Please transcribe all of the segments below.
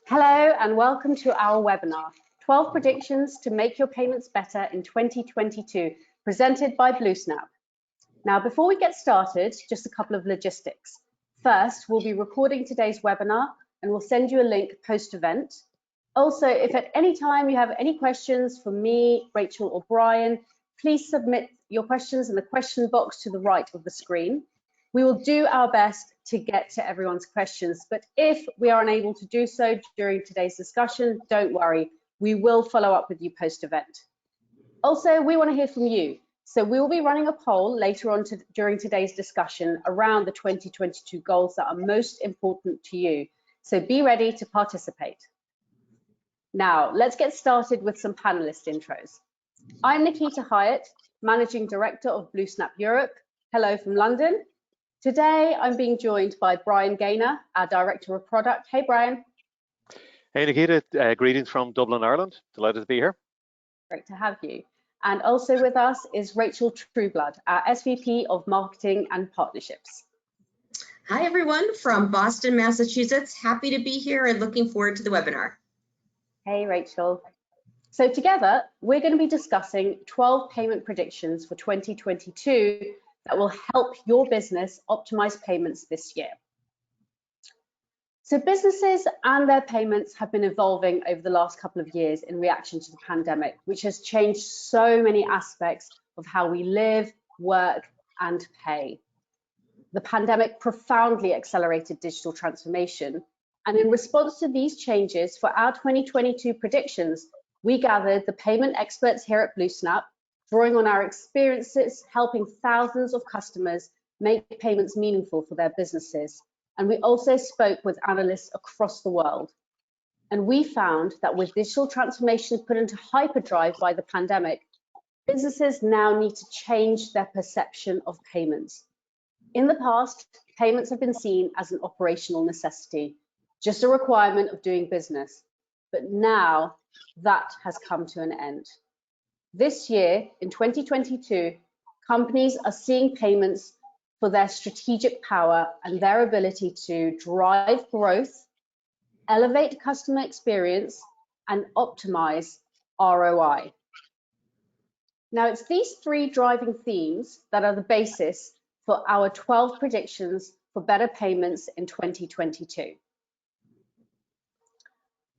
Hello and welcome to our webinar, 12 Predictions to Make Your Payments Better in 2022, presented by BlueSnap. Now, before we get started, just a couple of logistics. First, we'll be recording today's webinar and we'll send you a link post-event. Also, if at any time you have any questions for me, Rachel or Brian, please submit your questions in the question box to the right of the screen. We will do our best to get to everyone's questions, but if we are unable to do so during today's discussion, don't worry, we will follow up with you post-event. Also, we want to hear from you. So we will be running a poll later on during today's discussion around the 2022 goals that are most important to you. So be ready to participate. Now, let's get started with some panelist intros. I'm Nikita Hyatt, Managing Director of BlueSnap Europe. Hello from London. Today, I'm being joined by Brian Gaynor, our Director of Product. Hey, Brian. Hey, Nikita. Greetings from Dublin, Ireland. Delighted to be here. Great to have you. And also with us is Rachel Trueblood, our SVP of Marketing and Partnerships. Hi, everyone, from Boston, Massachusetts. Happy to be here and looking forward to the webinar. Hey, Rachel. So together, we're going to be discussing 12 payment predictions for 2022 that will help your business optimize payments this year. So businesses and their payments have been evolving over the last couple of years in reaction to the pandemic, which has changed so many aspects of how we live, work, and pay. The pandemic profoundly accelerated digital transformation. And in response to these changes, for our 2022 predictions, we gathered the payment experts here at BlueSnap, drawing on our experiences, helping thousands of customers make payments meaningful for their businesses. And we also spoke with analysts across the world. And we found that with digital transformation put into hyperdrive by the pandemic, businesses now need to change their perception of payments. In the past, payments have been seen as an operational necessity, just a requirement of doing business. But now that has come to an end. This year, in 2022, companies are seeing payments for their strategic power and their ability to drive growth, elevate customer experience, and optimize ROI. Now, it's these three driving themes that are the basis for our 12 predictions for better payments in 2022.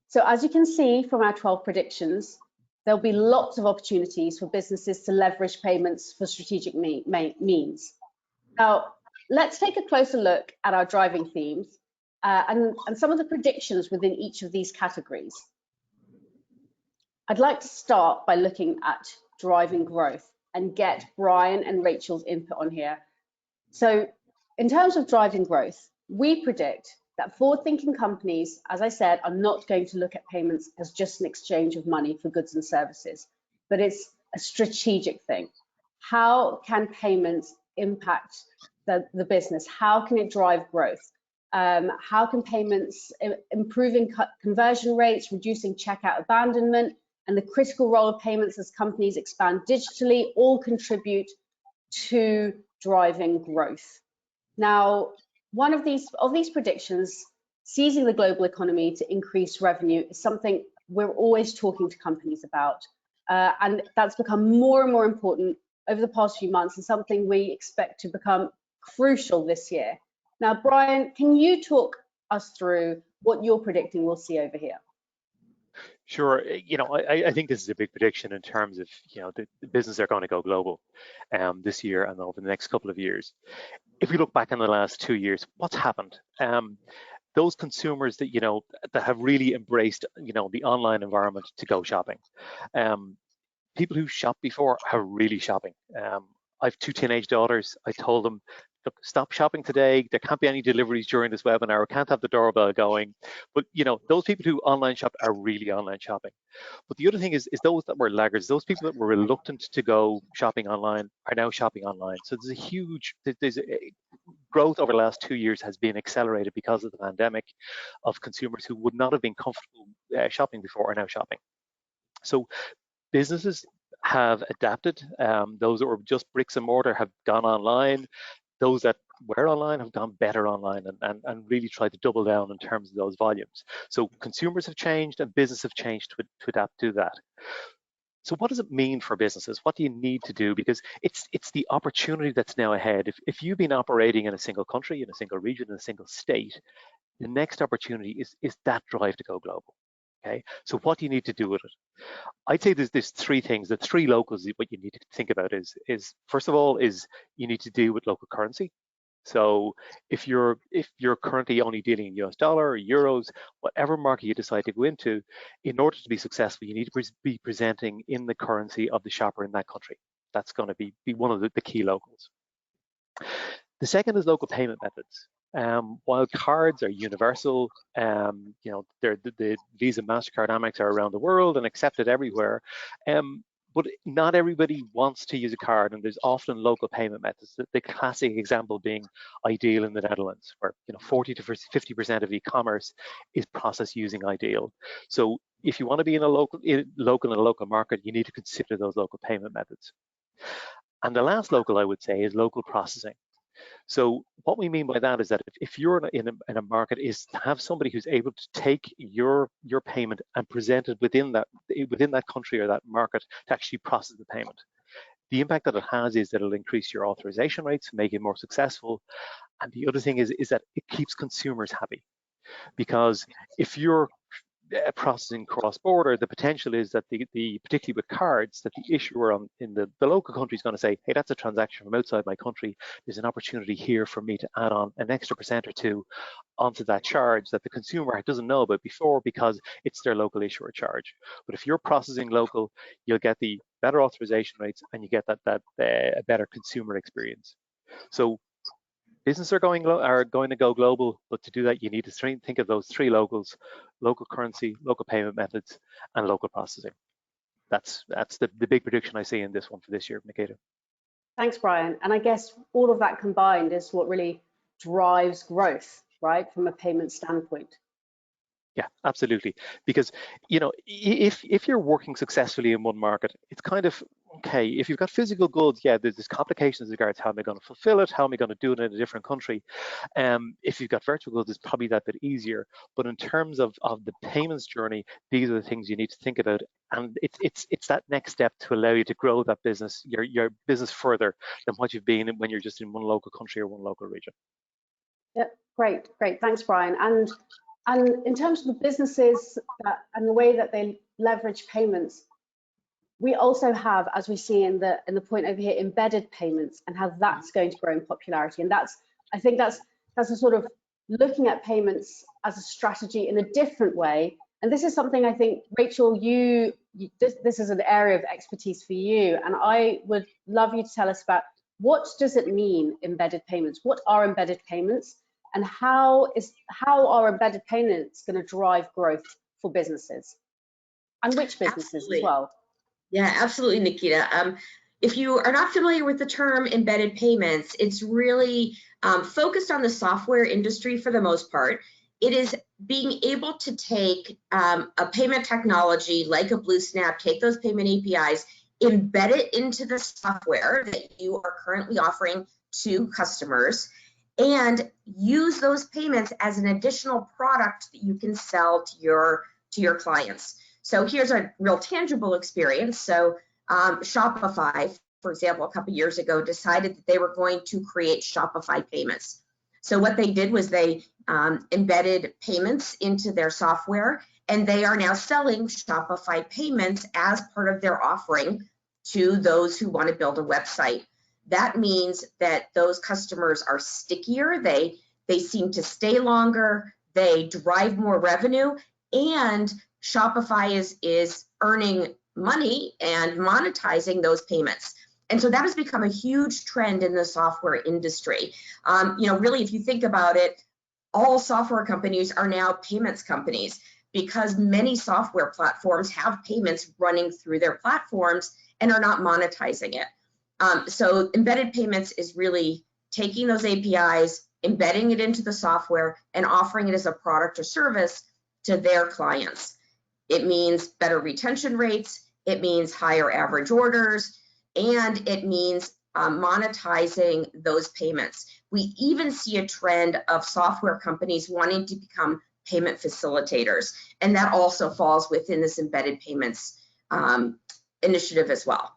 So as you can see from our 12 predictions, there'll be lots of opportunities for businesses to leverage payments for strategic means. Now, let's take a closer look at our driving themes and some of the predictions within each of these categories. I'd like to start by looking at driving growth and get Brian and Rachel's input on here. So in terms of driving growth, we predict that forward-thinking companies, as I said, are not going to look at payments as just an exchange of money for goods and services, but it's a strategic thing. How can payments impact the business? How can it drive growth? How can payments improving conversion rates, reducing checkout abandonment, and the critical role of payments as companies expand digitally all contribute to driving growth? Now, one of these predictions, seizing the global economy to increase revenue, is something we're always talking to companies about. And that's become more and more important over the past few months and something we expect to become crucial this year. Now, Brian, can you talk us through what you're predicting we'll see over here? Sure. I think this is a big prediction in terms of, the businesses are going to go global this year and over the next couple of years. If we look back in the last 2 years, what's happened? Those consumers that, that have really embraced, the online environment to go shopping. People who shopped before are really shopping. I have 2 teenage daughters. I told them, look, stop shopping today. There can't be any deliveries during this webinar. We can't have the doorbell going. But, those people who online shop are really online shopping. But the other thing is those that were laggards, those people that were reluctant to go shopping online are now shopping online. So there's a growth over the last 2 years has been accelerated because of the pandemic of consumers who would not have been comfortable shopping before are now shopping. So businesses have adapted. Those that were just bricks and mortar have gone online. those that were online have gone better online and really tried to double down in terms of those volumes. So consumers have changed and business have changed to adapt to that. So what does it mean for businesses? What do you need to do? Because it's the opportunity that's now ahead. If you've been operating in a single country, in a single region, in a single state, the next opportunity is that drive to go global. Okay, so what do you need to do with it? I'd say there's three things. The three locals, what you need to think about is first of all is you need to deal with local currency. So if you're currently only dealing in US dollar or euros, whatever market you decide to go into, in order to be successful, you need to be presenting in the currency of the shopper in that country. That's going to be one of the key locals. The second is local payment methods. While cards are universal, you know, the Visa, MasterCard, Amex are around the world and accepted everywhere. But not everybody wants to use a card, and there's often local payment methods. The classic example being Ideal in the Netherlands, where 40 to 50% of e-commerce is processed using Ideal. So if you want to be in a local market, you need to consider those local payment methods. And the last local, I would say, is local processing. So what we mean by that is that if you're in a market, is to have somebody who's able to take your payment and present it within that country or that market to actually process the payment. The impact that it has is that it'll increase your authorization rates, make it more successful. And the other thing is that it keeps consumers happy, because if you're processing cross-border, the potential is that particularly with cards, that the issuer in the local country is going to say, hey, that's a transaction from outside my country. There's an opportunity here for me to add on an extra % or two onto that charge that the consumer doesn't know about before, because it's their local issuer charge. But if you're processing local, you'll get the better authorization rates and you get that a better consumer experience. So businesses are going to go global, but to do that, you need to think of those three locals: local currency, local payment methods, and local processing. That's the big prediction I see in this one for this year, Nikita. Thanks, Brian. And I guess all of that combined is what really drives growth, right, from a payment standpoint. Yeah, absolutely. Because, if you're working successfully in one market, it's kind of okay. If you've got physical goods, yeah, there's complications regards how am I going to fulfill it, how am I going to do it in a different country. If you've got virtual goods, it's probably that bit easier. But in terms of the payments journey, these are the things you need to think about, and it's that next step to allow you to grow that business, your business further than what you've been when you're just in one local country or one local region. Yep, great. Thanks, Brian. And in terms of the businesses and the way that they leverage payments, we also have, as we see in the point over here, embedded payments and how that's going to grow in popularity. And I think that's a sort of looking at payments as a strategy in a different way. And this is something I think, Rachel, this is an area of expertise for you. And I would love you to tell us about, what does it mean, embedded payments? What are embedded payments? And how are embedded payments going to drive growth for businesses, and which businesses Absolutely. as well? Yeah, absolutely, Nikita. If you are not familiar with the term embedded payments, it's really focused on the software industry for the most part. It is being able to take a payment technology like a BlueSnap, take those payment APIs, embed it into the software that you are currently offering to customers, and use those payments as an additional product that you can sell to your clients. So here's a real tangible experience. So Shopify, for example, a couple of years ago decided that they were going to create Shopify payments. So what they did was they embedded payments into their software, and they are now selling Shopify payments as part of their offering to those who want to build a website. That means that those customers are stickier, they seem to stay longer, they drive more revenue, and Shopify is earning money and monetizing those payments. And so that has become a huge trend in the software industry. Really, if you think about it, all software companies are now payments companies, because many software platforms have payments running through their platforms and are not monetizing it. So embedded payments is really taking those APIs, embedding it into the software, and offering it as a product or service to their clients. It means better retention rates, it means higher average orders, and it means monetizing those payments. We even see a trend of software companies wanting to become payment facilitators, and that also falls within this embedded payments initiative as well.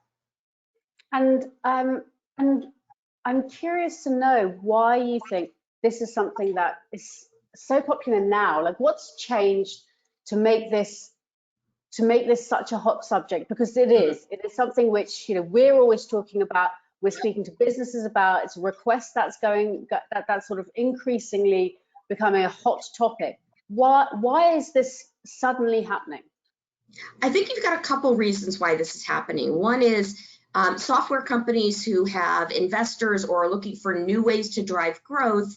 And I'm curious to know why you think this is something that is so popular now. Like, what's changed to make this such a hot subject? Because it is something which, you know, we're always talking about, we're speaking to businesses about. It's a request that's sort of increasingly becoming a hot topic. Why is this suddenly happening? I think you've got a couple reasons why this is happening. One is software companies who have investors or are looking for new ways to drive growth,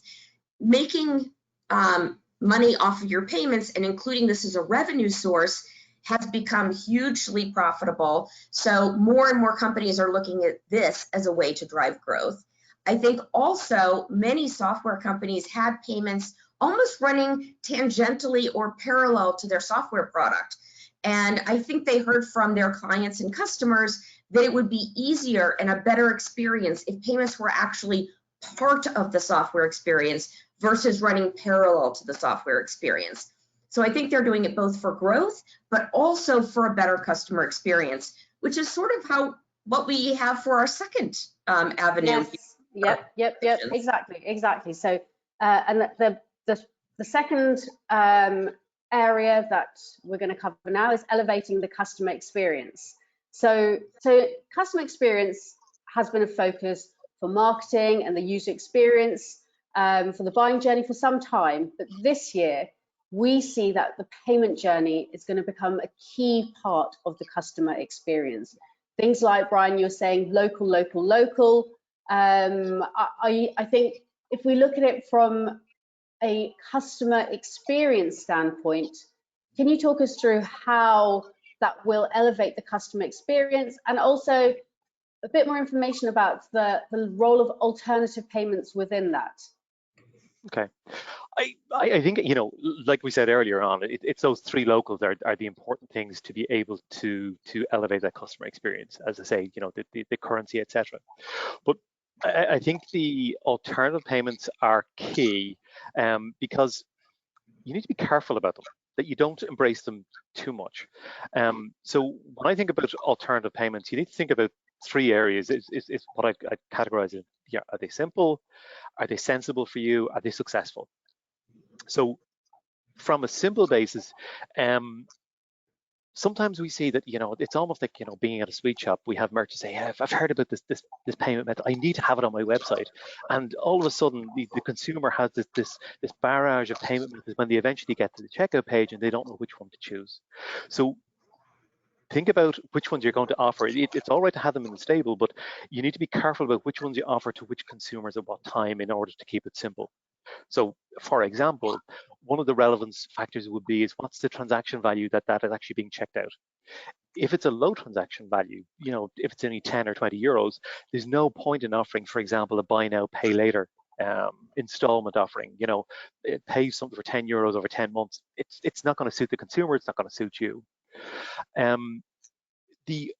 making money off of your payments and including this as a revenue source has become hugely profitable. So more and more companies are looking at this as a way to drive growth. I think also many software companies have payments almost running tangentially or parallel to their software product. And I think they heard from their clients and customers that it would be easier and a better experience if payments were actually part of the software experience versus running parallel to the software experience. So I think they're doing it both for growth, but also for a better customer experience, which is sort of what we have for our second avenue. Yes. Yep. Exactly. So, and the second area that we're going to cover now is elevating the customer experience. So customer experience has been a focus for marketing and the user experience for the buying journey for some time, but this year we see that the payment journey is going to become a key part of the customer experience. Things like, Brian, you're saying local. I think if we look at it from a customer experience standpoint, can you talk us through how that will elevate the customer experience, and also a bit more information about the role of alternative payments within that? Okay. I think, you know, like we said earlier on, it's those three locals are the important things to be able to elevate that customer experience. As I say, you know, the currency, etc. But I think the alternative payments are key because you need to be careful about them, that you don't embrace them too much. So when I think about alternative payments, you need to think about three areas. Is what I categorize it. Yeah, are they simple? Are they sensible for you? Are they successful? So from a simple basis, sometimes we see that, you know, it's almost like, you know, being at a sweet shop, we have merchants say, yeah, I've heard about this payment method, I need to have it on my website. And all of a sudden the consumer has this barrage of payment methods when they eventually get to the checkout page and they don't know which one to choose. So think about which ones you're going to offer. It's all right to have them in the stable, but you need to be careful about which ones you offer to which consumers at what time in order to keep it simple. So, for example, one of the relevance factors would be is what's the transaction value that is actually being checked out. If it's a low transaction value, you know, if it's only 10 or 20 euros, there's no point in offering, for example, a buy now, pay later installment offering. You know, it pays something for 10 euros over 10 months. It's not going to suit the consumer. It's not going to suit you. The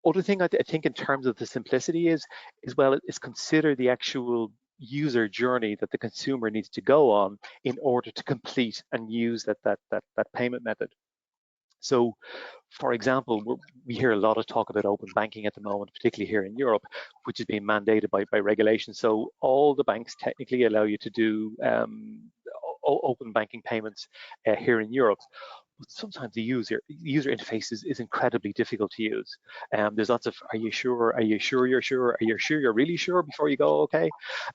other thing I think in terms of the simplicity is consider the actual user journey that the consumer needs to go on in order to complete and use that payment method. So, for example, we hear a lot of talk about open banking at the moment, particularly here in Europe, which is being mandated by regulation. So all the banks technically allow you to do open banking payments here in Europe. But sometimes the user interface is incredibly difficult to use. There's lots of, are you sure? Are you sure you're sure? Are you sure you're really sure before you go? Okay.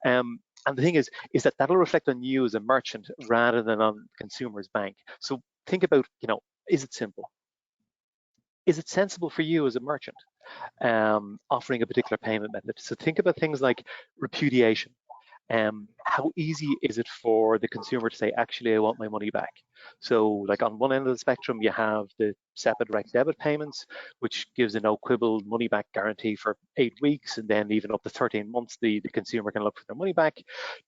And the thing is that that'll reflect on you as a merchant rather than on the consumer's bank. So think about, you know, is it simple? Is it sensible for you as a merchant offering a particular payment method? So think about things like repudiation. How easy is it for the consumer to say, actually, I want my money back? So like on one end of the spectrum, you have the SEPA direct debit payments, which gives a no quibble money back guarantee for 8 weeks, and then even up to 13 months, the consumer can look for their money back.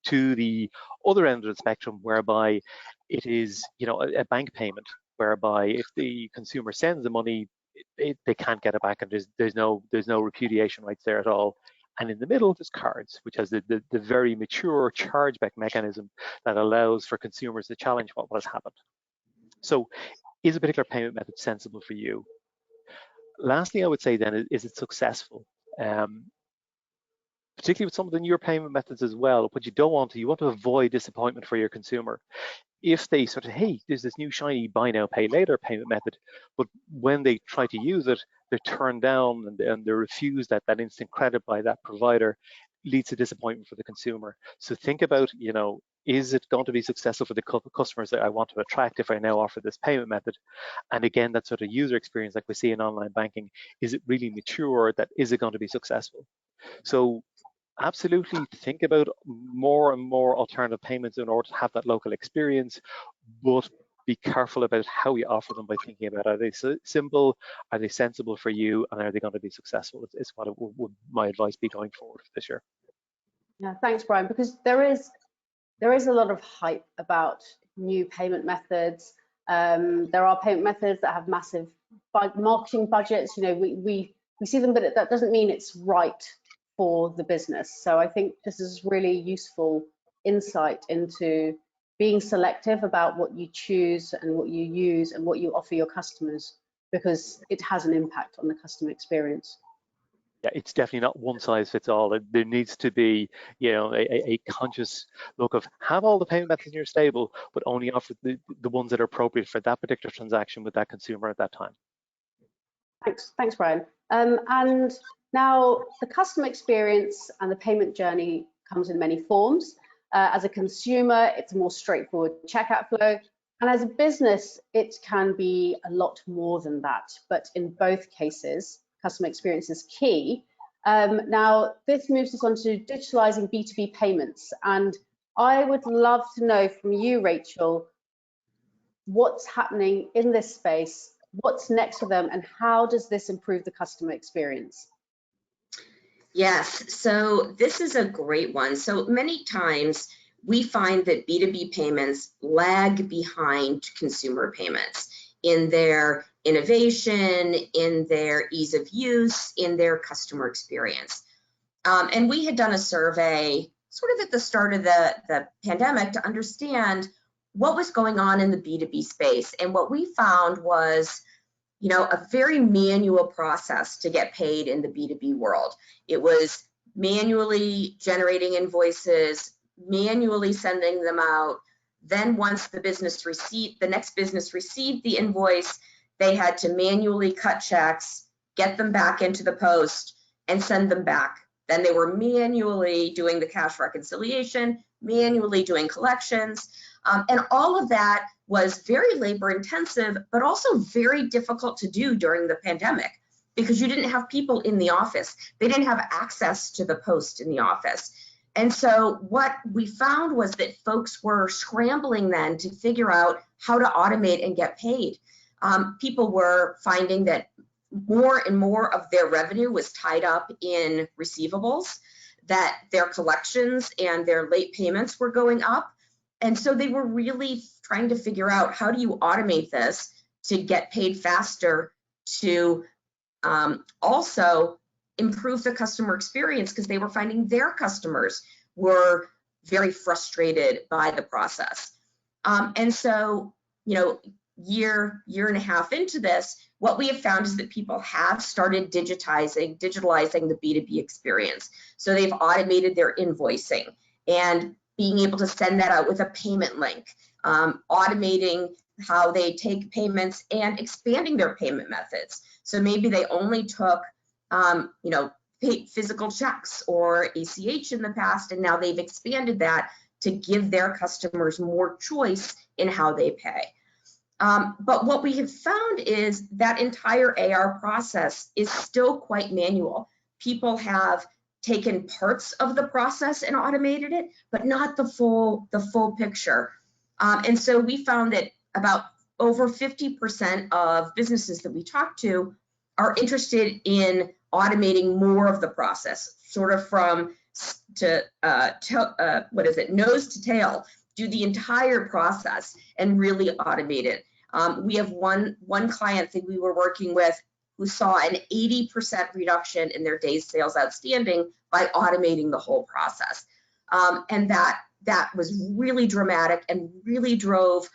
To the other end of the spectrum, whereby it is, you know, a bank payment, whereby if the consumer sends the money, they can't get it back, and there's no repudiation rights there at all. And in the middle, there's cards, which has the very mature chargeback mechanism that allows for consumers to challenge what has happened. So is a particular payment method sensible for you? Lastly, I would say then, is it successful? Particularly with some of the newer payment methods as well. What you want to avoid disappointment for your consumer. If they sort of, hey, there's this new shiny buy now, pay later payment method, but when they try to use it, they're turned down and they're refused that instant credit by that provider, leads to disappointment for the consumer. So think about, is it going to be successful for the customers that I want to attract if I now offer this payment method? And again, that sort of user experience like we see in online banking, is it really mature? Is it going to be successful? So absolutely think about more and more alternative payments in order to have that local experience, but be careful about how you offer them by thinking about, are they simple, are they sensible for you, and are they going to be successful? It's what would my advice be going forward for this year. Yeah, thanks, Brian, because there is a lot of hype about new payment methods. There are payment methods that have massive marketing budgets. We see them, but that doesn't mean it's right for the business. So I think this is really useful insight into being selective about what you choose and what you use and what you offer your customers, because it has an impact on the customer experience. Yeah, it's definitely not one size fits all. There needs to be, a conscious look of have all the payment methods in your stable, but only offer the ones that are appropriate for that particular transaction with that consumer at that time. Thanks, Brian. And now the customer experience and the payment journey comes in many forms. As a consumer, it's a more straightforward checkout flow. And as a business, it can be a lot more than that. But in both cases, customer experience is key. Now, this moves us on to digitalizing B2B payments. And I would love to know from you, Rachel, what's happening in this space, what's next for them, and how does this improve the customer experience? Yes, so this is a great one. So many times we find that B2B payments lag behind consumer payments in their innovation, in their ease of use, in their customer experience. And we had done a survey sort of at the start of the pandemic to understand what was going on in the B2B space. And what we found was, a very manual process to get paid in the B2B world. It was manually generating invoices, manually sending them out. Then once the next business received the invoice, they had to manually cut checks, get them back into the post, and send them back. Then they were manually doing the cash reconciliation, manually doing collections, and all of that was very labor intensive, but also very difficult to do during the pandemic because you didn't have people in the office. They didn't have access to the post in the office. And so what we found was that folks were scrambling then to figure out how to automate and get paid. People were finding that more and more of their revenue was tied up in receivables, that their collections and their late payments were going up. And so they were really trying to figure out, how do you automate this to get paid faster, to also improve the customer experience, because they were finding their customers were very frustrated by the process. And so, year and a half into this, what we have found is that people have started digitalizing the B2B experience. So they've automated their invoicing and being able to send that out with a payment link, automating how they take payments and expanding their payment methods. So maybe they only took, physical checks or ACH in the past, and now they've expanded that to give their customers more choice in how they pay. But what we have found is that entire AR process is still quite manual. People have taken parts of the process and automated it, but not the full picture. And so we found that about over 50% of businesses that we talk to are interested in automating more of the process, sort of from nose to tail, do the entire process and really automate it. We have one client that we were working with who saw an 80% reduction in their days sales outstanding by automating the whole process. And that was really dramatic and really drove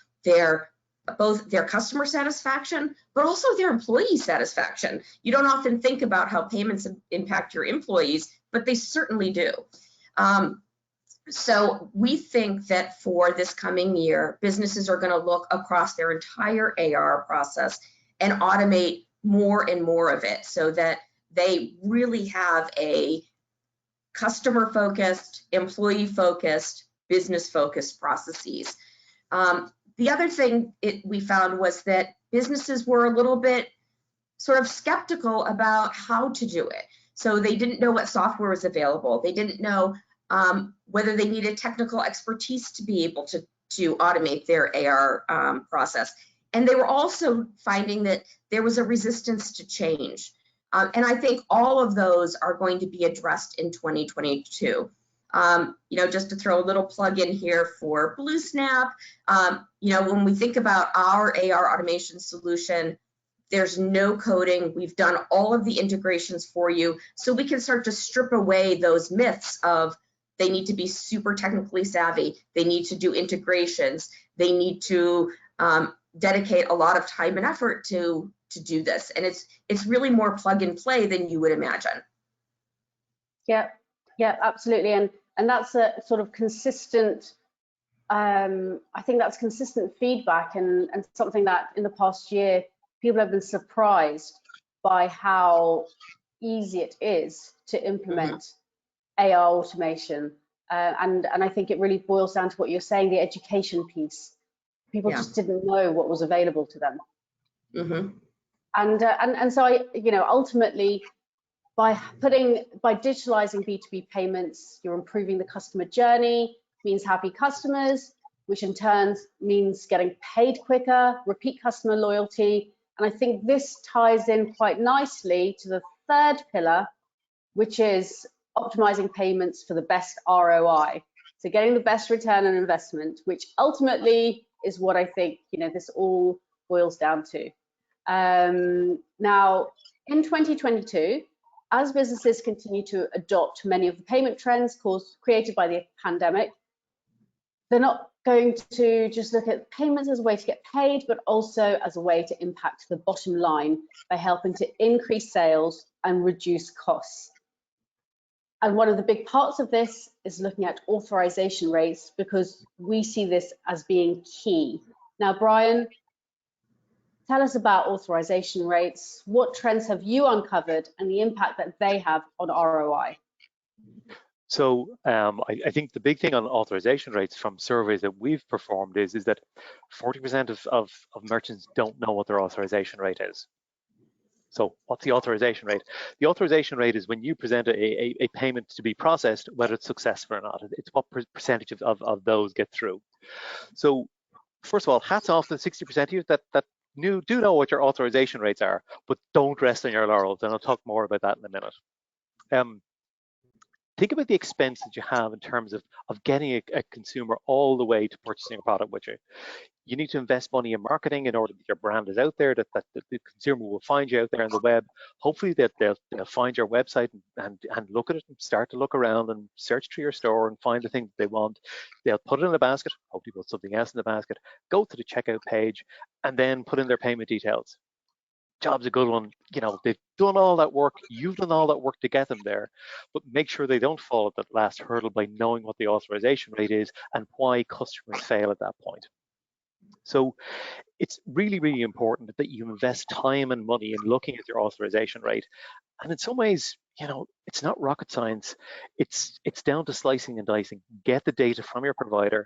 both their customer satisfaction, but also their employee satisfaction. You don't often think about how payments impact your employees, but they certainly do. So we think that for this coming year, businesses are going to look across their entire AR process and automate more and more of it so that they really have a customer-focused, employee-focused, business-focused processes. The other thing we found was that businesses were a little bit sort of skeptical about how to do it. So they didn't know what software was available. They didn't know whether they needed technical expertise to be able to automate their AR process. And they were also finding that there was a resistance to change. And I think all of those are going to be addressed in 2022. Just to throw a little plug in here for BlueSnap, when we think about our AR automation solution, there's no coding. We've done all of the integrations for you, so we can start to strip away those myths of they need to be super technically savvy, they need to do integrations, they need to dedicate a lot of time and effort to do this. And it's really more plug and play than you would imagine. Yeah, absolutely. And that's a sort of consistent, I think that's consistent feedback and something that in the past year, people have been surprised by how easy it is to implement AR automation. And I think it really boils down to what you're saying, the education piece. People just didn't know what was available to them. And so ultimately, by digitalizing B2B payments, you're improving the customer journey, means happy customers, which in turn means getting paid quicker, repeat customer loyalty. And I think this ties in quite nicely to the third pillar, which is optimizing payments for the best ROI. So getting the best return on investment, which ultimately is what I think this all boils down to. Now, in 2022, as businesses continue to adopt many of the payment trends created by the pandemic, they're not going to just look at payments as a way to get paid, but also as a way to impact the bottom line by helping to increase sales and reduce costs. And one of the big parts of this is looking at authorization rates, because we see this as being key. Now, Brian, tell us about authorization rates. What trends have you uncovered and the impact that they have on ROI? So I think the big thing on authorization rates from surveys that we've performed is that 40% of merchants don't know what their authorization rate is. So what's the authorization rate? The authorization rate is when you present a payment to be processed, whether it's successful or not. It's what percentage of those get through. So first of all, hats off to the 60% of you that do know what your authorization rates are, but don't rest on your laurels. And I'll talk more about that in a minute. Think about the expense that you have in terms of getting a consumer all the way to purchasing a product with you. You need to invest money in marketing in order that your brand is out there, that the consumer will find you out there on the web. Hopefully that they'll find your website and look at it and start to look around and search through your store and find the thing that they want. They'll put it in a basket, hopefully put something else in the basket, go to the checkout page, and then put in their payment details. Job's a good one. They've done all that work. You've done all that work to get them there, but make sure they don't fall at that last hurdle by knowing what the authorization rate is and why customers fail at that point. So it's really, really important that you invest time and money in looking at your authorization rate. And in some ways, it's not rocket science. It's down to slicing and dicing. Get the data from your provider,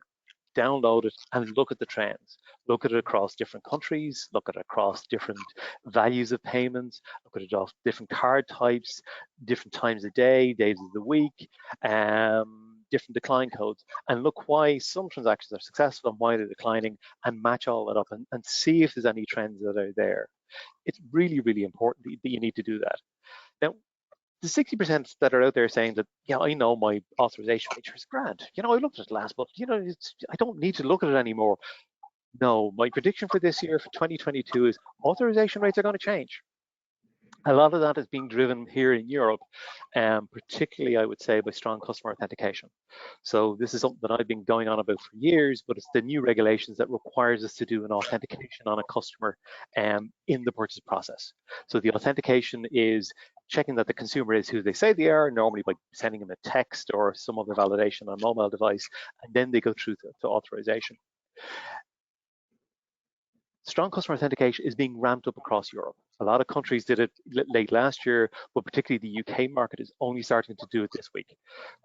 download it, and look at the trends. Look at it across different countries, look at it across different values of payments, look at it off different card types, different times of day, days of the week, different decline codes, and look why some transactions are successful and why they're declining, and match all that up and see if there's any trends that are there. It's really, really important that you need to do that. Now, the 60% that are out there saying that, I know my authorization rate is grand. I looked at it last month. I don't need to look at it anymore. No, my prediction for this year, for 2022, is authorization rates are going to change. A lot of that is being driven here in Europe, particularly, I would say, by strong customer authentication. So this is something that I've been going on about for years, but it's the new regulations that requires us to do an authentication on a customer in the purchase process. So the authentication is checking that the consumer is who they say they are, normally by sending them a text or some other validation on a mobile device, and then they go through to authorization. Strong customer authentication is being ramped up across Europe. A lot of countries did it late last year, but particularly the UK market is only starting to do it this week,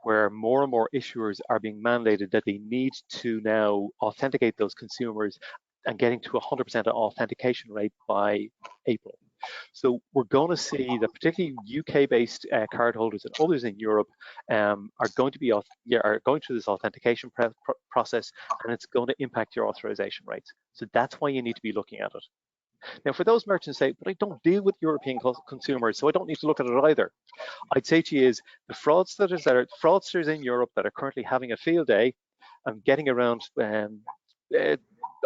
where more and more issuers are being mandated that they need to now authenticate those consumers and getting to 100% authentication rate by April. So we're going to see that particularly UK-based cardholders and others in Europe are going through this authentication process, and it's going to impact your authorization rates. So that's why you need to be looking at it. Now, for those merchants say, but I don't deal with European consumers, so I don't need to look at it either. I'd say to you is the fraudsters in Europe that are currently having a field day and getting around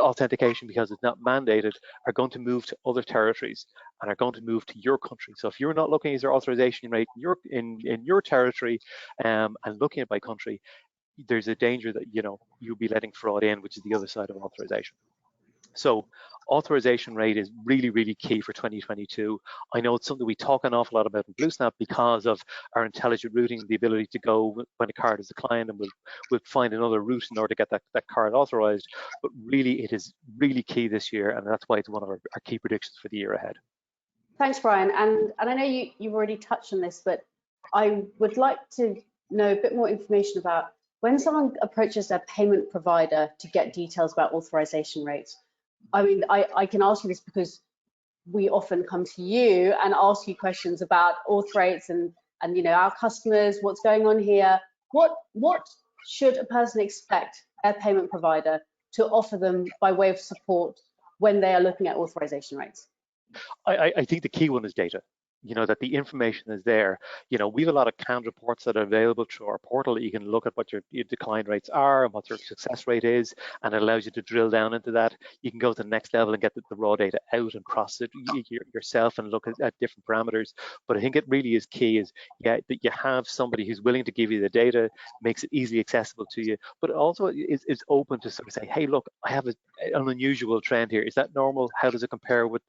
authentication because it's not mandated are going to move to other territories and are going to move to your country. So if you're not looking at your authorization rate in your territory and looking at by country, there's a danger that you'll be letting fraud in, which is the other side of authorization. So authorization rate is really, really key for 2022. I know it's something we talk an awful lot about in BlueSnap because of our intelligent routing, the ability to go when a card is declined, and we'll find another route in order to get that card authorized. But really, it is really key this year, and that's why it's one of our key predictions for the year ahead. Thanks, Brian. And I know you've already touched on this, but I would like to know a bit more information about when someone approaches their payment provider to get details about authorization rates. I mean, I can ask you this because we often come to you and ask you questions about auth rates and our customers, what's going on here. What should a person expect their payment provider to offer them by way of support when they are looking at authorization rates? I think the key one is data. That the information is there. We have a lot of canned reports that are available through our portal that you can look at what your decline rates are and what your success rate is, and it allows you to drill down into that. You can go to the next level and get the raw data out and process it yourself and look at different parameters. But I think it really is key is that you have somebody who's willing to give you the data, makes it easily accessible to you, but also is open to sort of say, hey, look, I have an unusual trend here. Is that normal? How does it compare with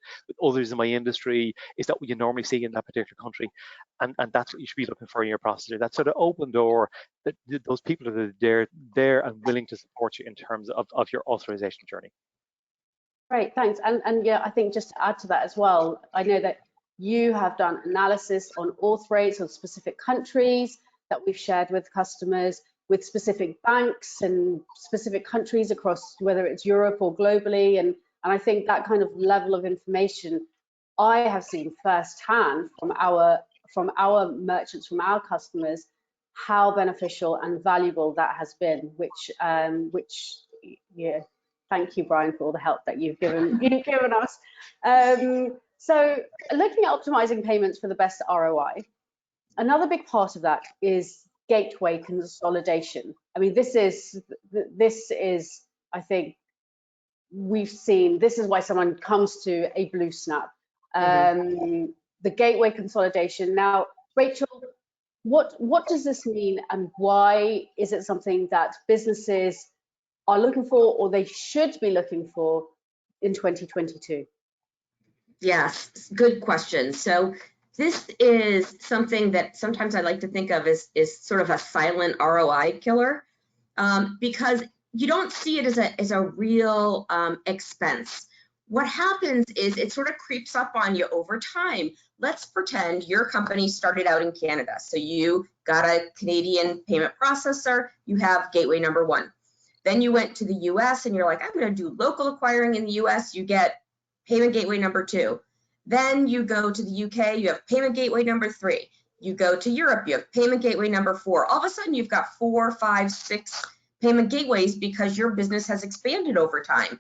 others in my industry? Is that what you normally see in that particular country? And that's what you should be looking for in your processor. That sort of open door, that those people that are there and willing to support you in terms of your authorization journey. Great, thanks. And yeah, I think just to add to that as well, I know that you have done analysis on auth rates of specific countries that we've shared with customers, with specific banks and specific countries across whether it's Europe or globally. And I think that kind of level of information I have seen firsthand from our merchants, from our customers, how beneficial and valuable that has been. Which yeah, thank you, Brian, for all the help that you've given us. So looking at optimizing payments for the best ROI, another big part of that is gateway consolidation. I mean, this is I think we've seen, this is why someone comes to a BlueSnap. The gateway consolidation. Now, Rachel, what does this mean, and why is it something that businesses are looking for, or they should be looking for in 2022? Yes, good question. So this is something that sometimes I like to think of as sort of a silent ROI killer, because you don't see it as a real expense. What happens is it sort of creeps up on you over time. Let's pretend your company started out in Canada. So you got a Canadian payment processor, you have gateway number 1. Then you went to the US and you're like, I'm going to do local acquiring in the US, you get payment gateway number 2. Then you go to the UK, you have payment gateway number 3. You go to Europe, you have payment gateway number 4. All of a sudden you've got 4, 5, 6 payment gateways because your business has expanded over time.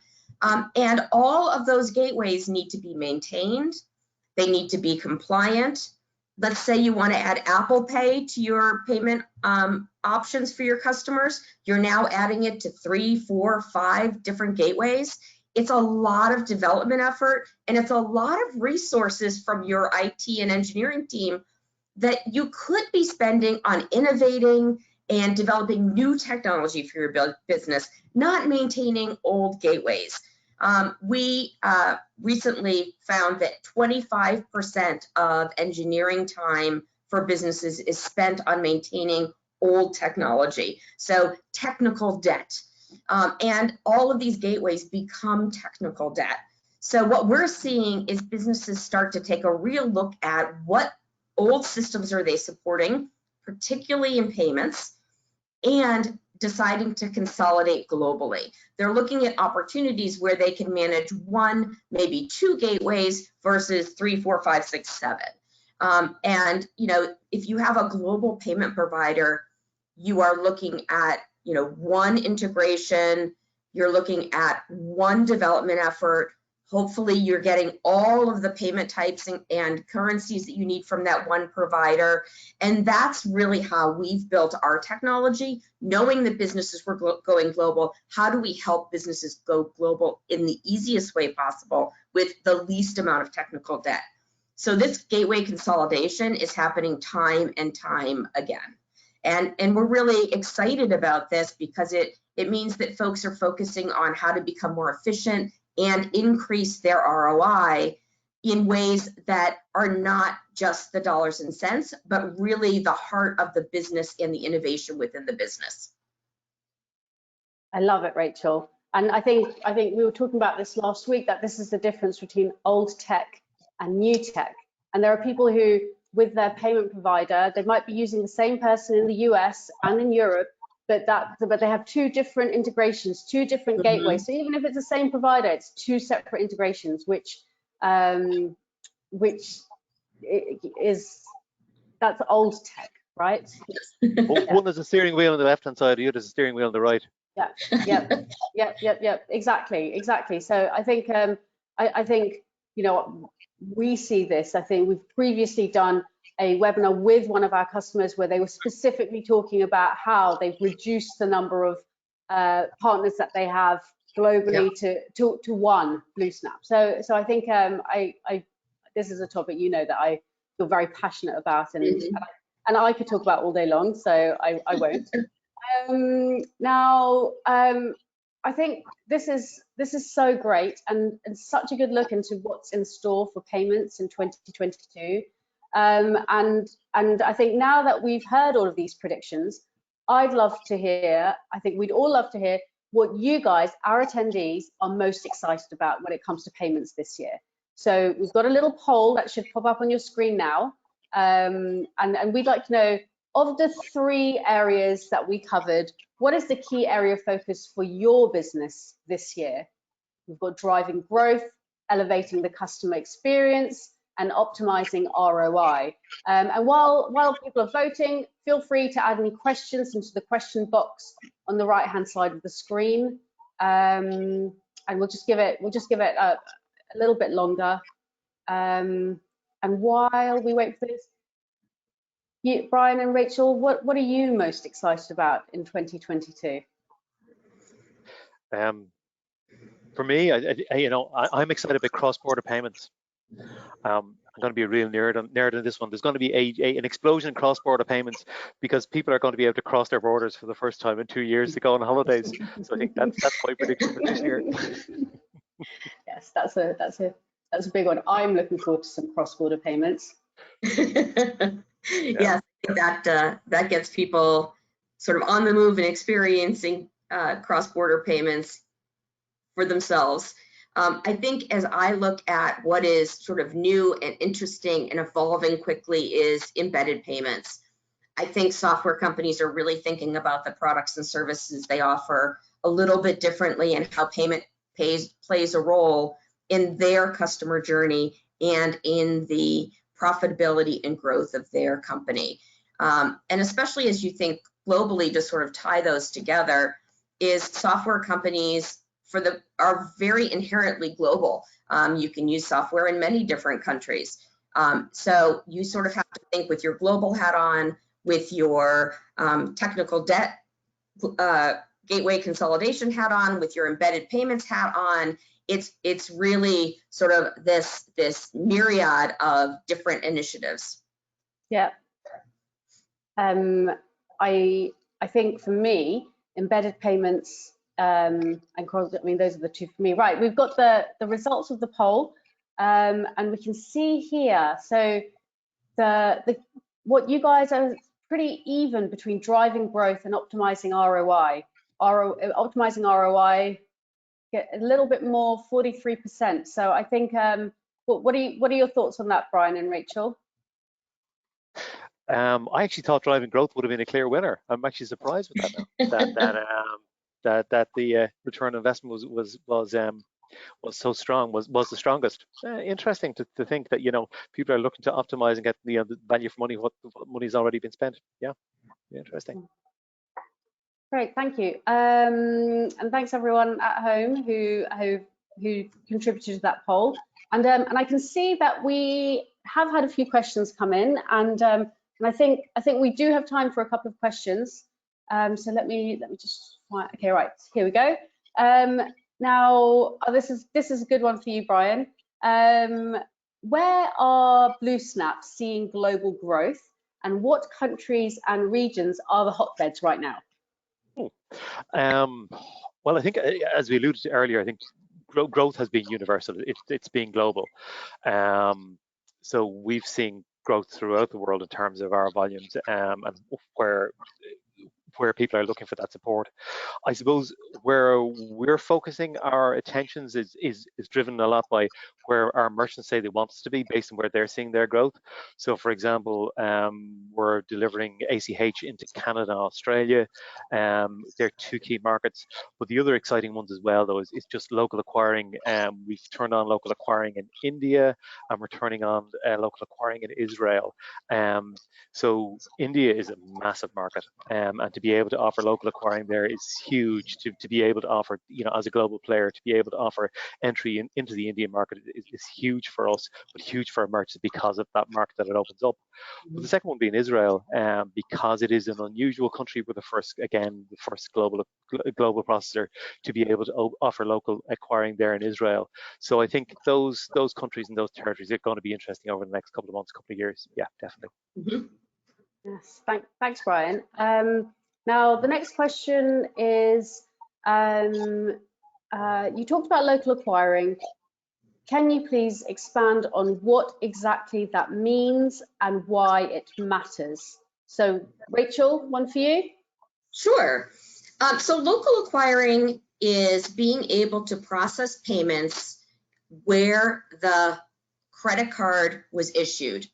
And all of those gateways need to be maintained. They need to be compliant. Let's say you want to add Apple Pay to your payment options for your customers. You're now adding it to 3, 4, 5 different gateways. it's a lot of development effort, and it's a lot of resources from your IT and engineering team that you could be spending on innovating and developing new technology for your business, not maintaining old gateways. We recently found that 25% of engineering time for businesses is spent on maintaining old technology, so technical debt. And all of these gateways become technical debt. So what we're seeing is businesses start to take a real look at what old systems are they supporting, particularly in payments, and deciding to consolidate globally. They're looking at opportunities where they can manage one, maybe two gateways versus 3, 4, 5, 6, 7. And if you have a global payment provider, you are looking at one integration, you're looking at one development effort. Hopefully you're getting all of the payment types and currencies that you need from that one provider. And that's really how we've built our technology, knowing that businesses were going global. How do we help businesses go global in the easiest way possible with the least amount of technical debt? So this gateway consolidation is happening time and time again. And we're really excited about this because it means that folks are focusing on how to become more efficient and increase their ROI in ways that are not just the dollars and cents, but really the heart of the business and the innovation within the business. I love it, Rachel. And I think we were talking about this last week, that this is the difference between old tech and new tech. And there are people who, with their payment provider, they might be using the same person in the US and in Europe, but they have two different integrations, two different gateways. So even if it's the same provider, it's two separate integrations, which that's old tech, right? One is a steering wheel on the left-hand side, the other is a steering wheel on the right. Yeah, exactly. So I think we see this. I think we've previously done a webinar with one of our customers where they were specifically talking about how they've reduced the number of partners that they have globally to one BlueSnap. So I think this is a topic that I feel very passionate about, and I could talk about all day long, so I won't. Now I think this is so great and such a good look into what's in store for payments in 2022. And I think now that we've heard all of these predictions, I think we'd all love to hear what you guys, our attendees, are most excited about when it comes to payments this year. So we've got a little poll that should pop up on your screen now. And we'd like to know, of the 3 areas that we covered, what is the key area of focus for your business this year? We've got driving growth, elevating the customer experience, and optimizing ROI. And while people are voting, feel free to add any questions into the question box on the right-hand side of the screen. And we'll just give it a little bit longer. And while we wait for this, Brian and Rachel, what are you most excited about in 2022? For me, I'm excited about cross-border payments. I'm going to be a real nerd on this one. There's going to be an explosion in cross-border payments because people are going to be able to cross their borders for the first time in 2 years to go on holidays. So I think that's my prediction for this year. Yes, that's a big one. I'm looking forward to some cross-border payments. Yes, I think that gets people sort of on the move and experiencing cross-border payments for themselves. I think as I look at what is sort of new and interesting and evolving quickly is embedded payments. I think software companies are really thinking about the products and services they offer a little bit differently, and how payment plays a role in their customer journey and in the profitability and growth of their company. And especially as you think globally, to sort of tie those together, is software companies are very inherently global. You can use software in many different countries. So you sort of have to think with your global hat on, with your technical debt gateway consolidation hat on, with your embedded payments hat on, it's really sort of this myriad of different initiatives. Yeah. I think for me, embedded payments and I mean, those are the two for me. Right, we've got the results of the poll, and we can see here. So what you guys are pretty even between driving growth and optimizing ROI. Optimizing ROI, get a little bit more, 43%. So I think, what are your thoughts on that, Brian and Rachel? I actually thought driving growth would have been a clear winner. I'm actually surprised with that now. that the return on investment was so strong, was the strongest. Interesting to think that people are looking to optimize and get the value for money, what money's already been spent. Yeah, interesting. Great, thank you, and thanks everyone at home who contributed to that poll. And I can see that we have had a few questions come in, and I think we do have time for a couple of questions. So let me just find. Okay, right, here we go. Now, this is a good one for you, Brian. Where are BlueSnap seeing global growth, and what countries and regions are the hotbeds right now? Well, I think, as we alluded to earlier, I think growth has been universal. It's been global. So we've seen growth throughout the world in terms of our volumes, and where people are looking for that support. I suppose where we're focusing our attentions is driven a lot by where our merchants say they want us to be based on where they're seeing their growth. So for example, we're delivering ACH into Canada and Australia. They're two key markets, but the other exciting ones as well though is just local acquiring. We've turned on local acquiring in India, and we're turning on local acquiring in Israel. So India is a massive market, and to be able to offer local acquiring there is huge. To be able to offer, as a global player, to be able to offer entry into the Indian market is huge for us, but huge for our merchants because of that market that it opens up. But the second one being Israel, because it is an unusual country with the first global processor to be able to offer local acquiring there in Israel. So I think those countries and those territories are going to be interesting over the next couple of months, couple of years. Yeah, definitely. Mm-hmm. Yes, thanks, Brian. Now, the next question is, you talked about local acquiring. Can you please expand on what exactly that means and why it matters? So, Rachel, one for you. Sure. So local acquiring is being able to process payments where the credit card was issued.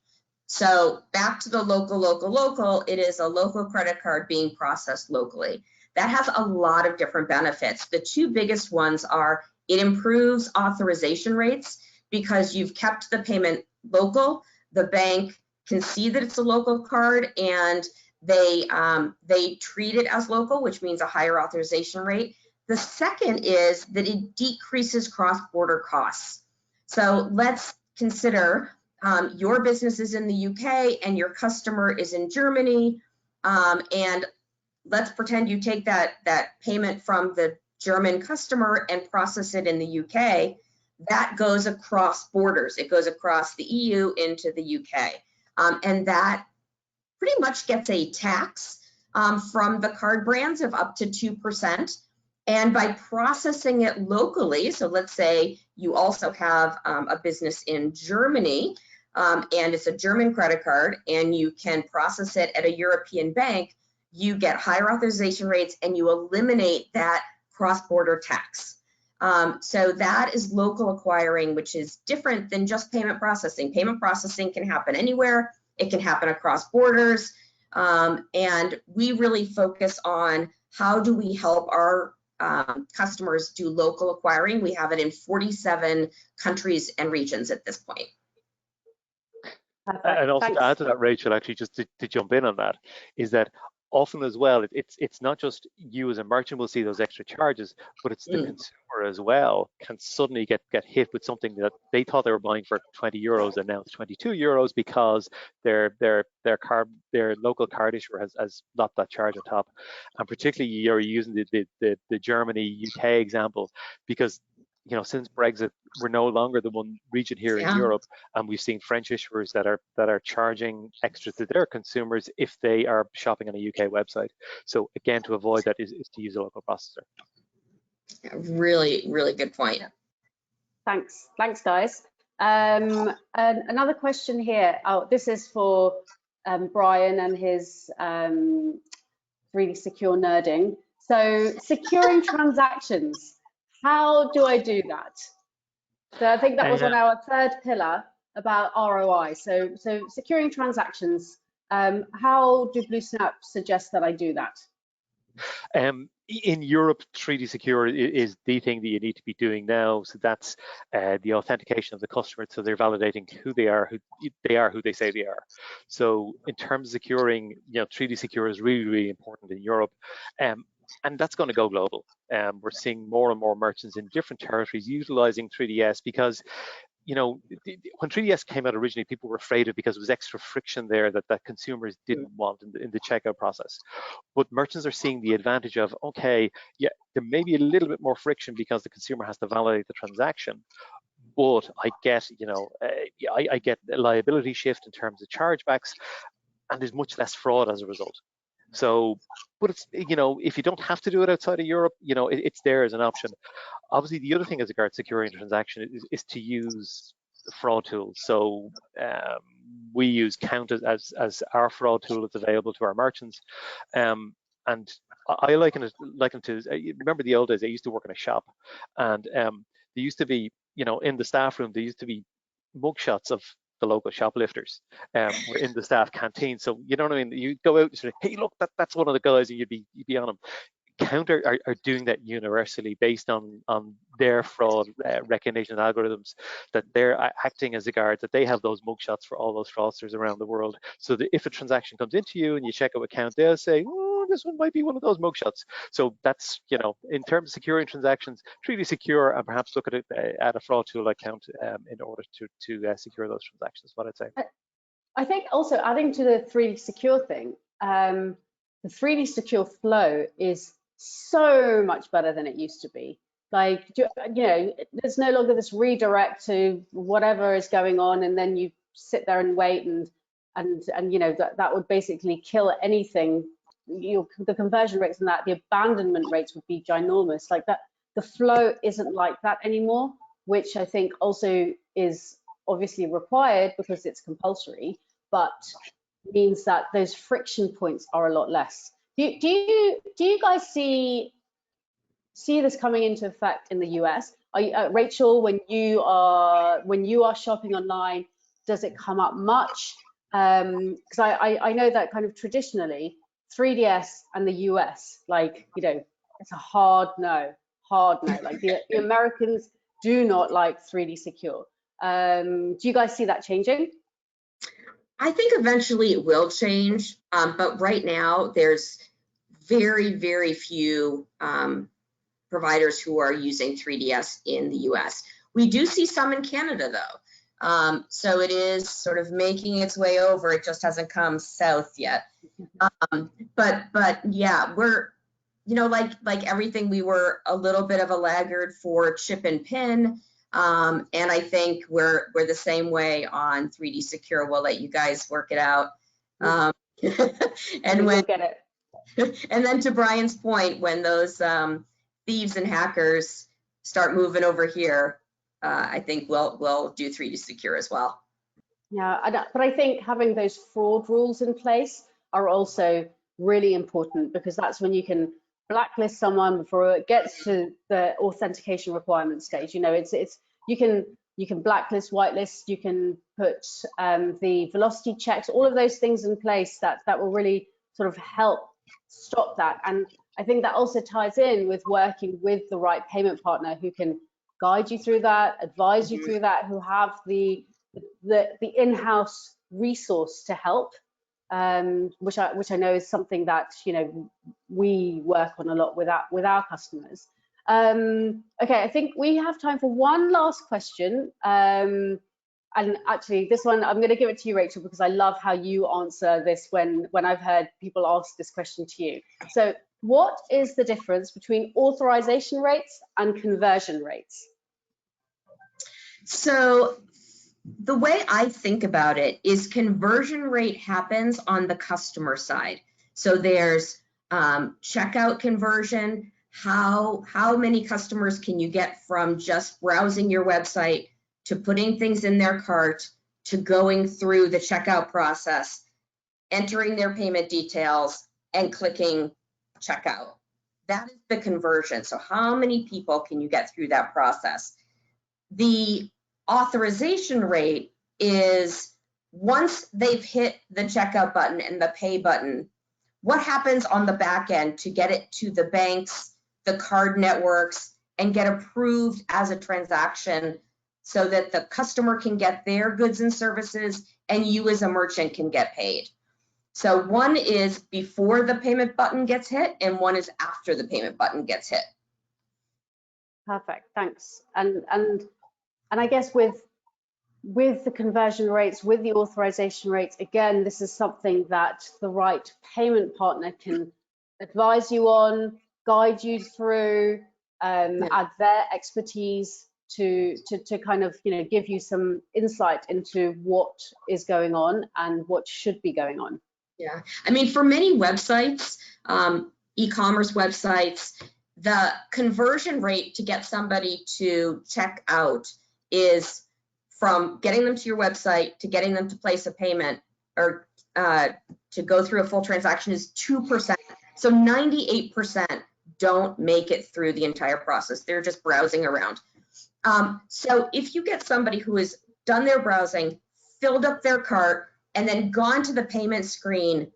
So back to the local, it is a local credit card being processed locally. That has a lot of different benefits. The two biggest ones are it improves authorization rates because you've kept the payment local. The bank can see that it's a local card, and they treat it as local, which means a higher authorization rate. The second is that it decreases cross-border costs. So let's consider your business is in the UK and your customer is in Germany, and let's pretend you take that payment from the German customer and process it in the UK. That goes across borders. It goes across the EU into the UK, and that pretty much gets a tax from the card brands of up to 2%. And by processing it locally, so let's say you also have a business in Germany, and it's a German credit card, and you can process it at a European bank, you get higher authorization rates and you eliminate that cross-border tax. So that is local acquiring, which is different than just payment processing. Payment processing can happen anywhere. It can happen across borders. And we really focus on how do we help our customers do local acquiring. We have it in 47 countries and regions at this point. Perfect. And also Thanks. to add to that, Rachel, actually just to jump in on that, is that often as well, it's not just you as a merchant will see those extra charges, but it's the consumer as well can suddenly get hit with something that they thought they were buying for 20 euros and now it's 22 euros because their local card issuer has not that charge on top. And particularly you're using the Germany UK example, because since Brexit, we're no longer the one region here in Europe, and we've seen French issuers that are charging extra to their consumers if they are shopping on a UK website. So again, to avoid that is to use a local processor. Really, really good point. Thanks, guys. And another question here. Oh, this is for Brian and his 3D Secure nerding. So securing transactions, how do I do that? So I think that was on our third pillar about ROI. So securing transactions, how do Blue Snap suggest that I do that? In Europe, 3D Secure is the thing that you need to be doing now. So that's the authentication of the customer. So they're validating who they are, who they say they are. So in terms of securing, 3D Secure is really, really important in Europe. And that's going to go global. We're seeing more and more merchants in different territories utilizing 3DS because, when 3DS came out originally, people were afraid of because it was extra friction there that consumers didn't want in the checkout process. But merchants are seeing the advantage of, okay, yeah, there may be a little bit more friction because the consumer has to validate the transaction, but I get, I get a liability shift in terms of chargebacks, and there's much less fraud as a result. So, but it's, if you don't have to do it outside of Europe, it's there as an option. Obviously, the other thing as regards securing a transaction is to use fraud tools. So we use Count as our fraud tool that's available to our merchants. And I liken it to, remember the old days, I used to work in a shop, and there used to be, in the staff room, there used to be mugshots of the local shoplifters were in the staff canteen. So you know what I mean? You go out and say, hey, look, that's one of the guys, and you'd be on them. Count are doing that universally based on their fraud recognition algorithms, that they're acting as a guard, that they have those mugshots for all those fraudsters around the world. So that if a transaction comes into you and you check out account, they'll say, oh, this one might be one of those mugshots. So that's, in terms of securing transactions, 3D Secure, and perhaps look at it at a fraud tool like Count in order to secure those transactions, what I'd say. I think also adding to the 3D Secure thing, the 3D Secure flow is so much better than it used to be. Like, there's no longer this redirect to whatever is going on, and then you sit there and wait, and that would basically kill anything. The conversion rates and the abandonment rates would be ginormous. Like that, the flow isn't like that anymore, which I think also is obviously required because it's compulsory, but means that those friction points are a lot less. Do you guys see this coming into effect in the US? Rachel, when you are shopping online, does it come up much? Because I know that kind of traditionally 3DS and the US, it's a hard no. Like the Americans do not like 3D Secure. Do you guys see that changing? I think eventually it will change, but right now there's very, very few providers who are using 3DS in the US. We do see some in Canada though. So it is sort of making its way over. It just hasn't come south yet. But yeah, we're, like everything, we were a little bit of a laggard for chip and pin. And I think we're the same way on 3D Secure. We'll let you guys work it out. And we'll get it. And then to Brian's point, when those thieves and hackers start moving over here, I think we'll do 3D Secure as well. Yeah, but I think having those fraud rules in place are also really important, because that's when you can blacklist someone before it gets to the authentication requirement stage. It's you can blacklist, whitelist, you can put the velocity checks, all of those things in place that will really sort of help stop that. And I think that also ties in with working with the right payment partner who can guide you through that, advise you through that, who have the in-house resource to help, which I know is something that we work on a lot with our customers. Okay, I think we have time for one last question. And actually, this one, I'm going to give it to you, Rachel, because I love how you answer this when I've heard people ask this question to you. So what is the difference between authorization rates and conversion rates? So the way I think about it is conversion rate happens on the customer side. So there's checkout conversion. How many customers can you get from just browsing your website to putting things in their cart to going through the checkout process, entering their payment details, and clicking checkout? That is the conversion. So how many people can you get through that process? The authorization rate is once they've hit the checkout button and the pay button, what happens on the back end to get it to the banks, the card networks, and get approved as a transaction so that the customer can get their goods and services and you as a merchant can get paid. So one is before the payment button gets hit and one is after the payment button gets hit. Perfect, thanks. And I guess with the conversion rates, with the authorization rates, again, this is something that the right payment partner can advise you on, guide you through, add their expertise to kind of, you know, give you some insight into what is going on and what should be going on. Yeah, I mean, for many websites, e-commerce websites, the conversion rate to get somebody to check out is from getting them to your website to getting them to place a payment or to go through a full transaction is 2%. So 98% don't make it through the entire process. They're just browsing around. So if you get somebody who has done their browsing, filled up their cart, and then gone to the payment screen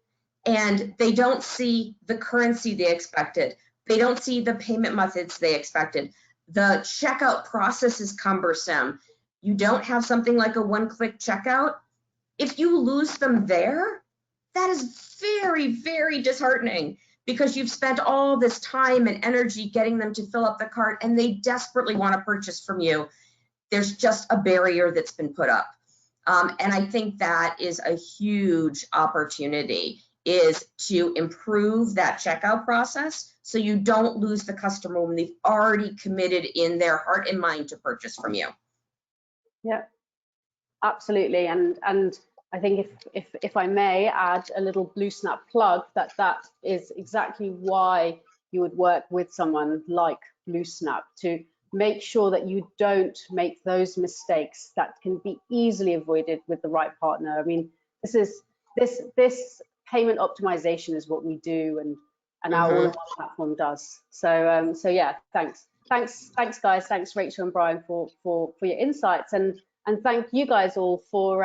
and they don't see the currency they expected, they don't see the payment methods they expected, the checkout process is cumbersome, you don't have something like a one-click checkout, if you lose them there, that is very, very disheartening because you've spent all this time and energy getting them to fill up the cart and they desperately want to purchase from you. There's just a barrier that's been put up. And I think that is a huge opportunity, is to improve that checkout process so you don't lose the customer when they've already committed in their heart and mind to purchase from you. Yeah, absolutely. And I think if I may add a little BlueSnap plug, that is exactly why you would work with someone like BlueSnap, to make sure that you don't make those mistakes that can be easily avoided with the right partner. I mean, this payment optimization is what we do, and our all-in-one platform does. So yeah, thanks guys, thanks Rachel and Brian for your insights, and thank you guys all for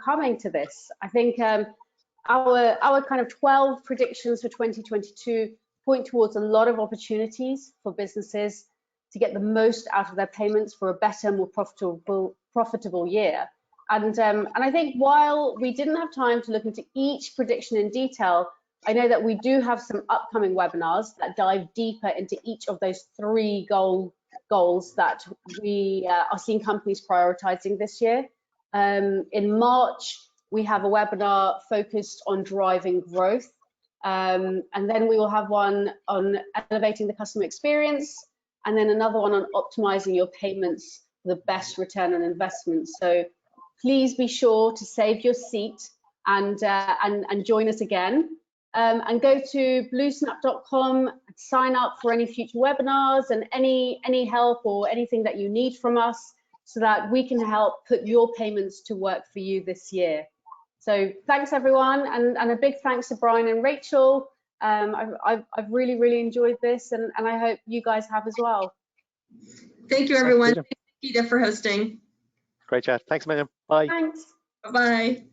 coming to this. I think our kind of 12 predictions for 2022 point towards a lot of opportunities for businesses to get the most out of their payments for a better, more profitable year. And I think while we didn't have time to look into each prediction in detail, I know that we do have some upcoming webinars that dive deeper into each of those 3 goals that we are seeing companies prioritizing this year. In March, we have a webinar focused on driving growth. And then we will have one on elevating the customer experience, and then another one on optimizing your payments for the best return on investment. So please be sure to save your seat and join us again. And go to bluesnap.com, sign up for any future webinars and any help or anything that you need from us, so that we can help put your payments to work for you this year. So thanks everyone, and a big thanks to Brian and Rachel. I've really enjoyed this, and I hope you guys have as well. Thank you everyone. Thanks Nikita for hosting. Great chat. Thanks, Miriam. Bye. Thanks. Bye-bye.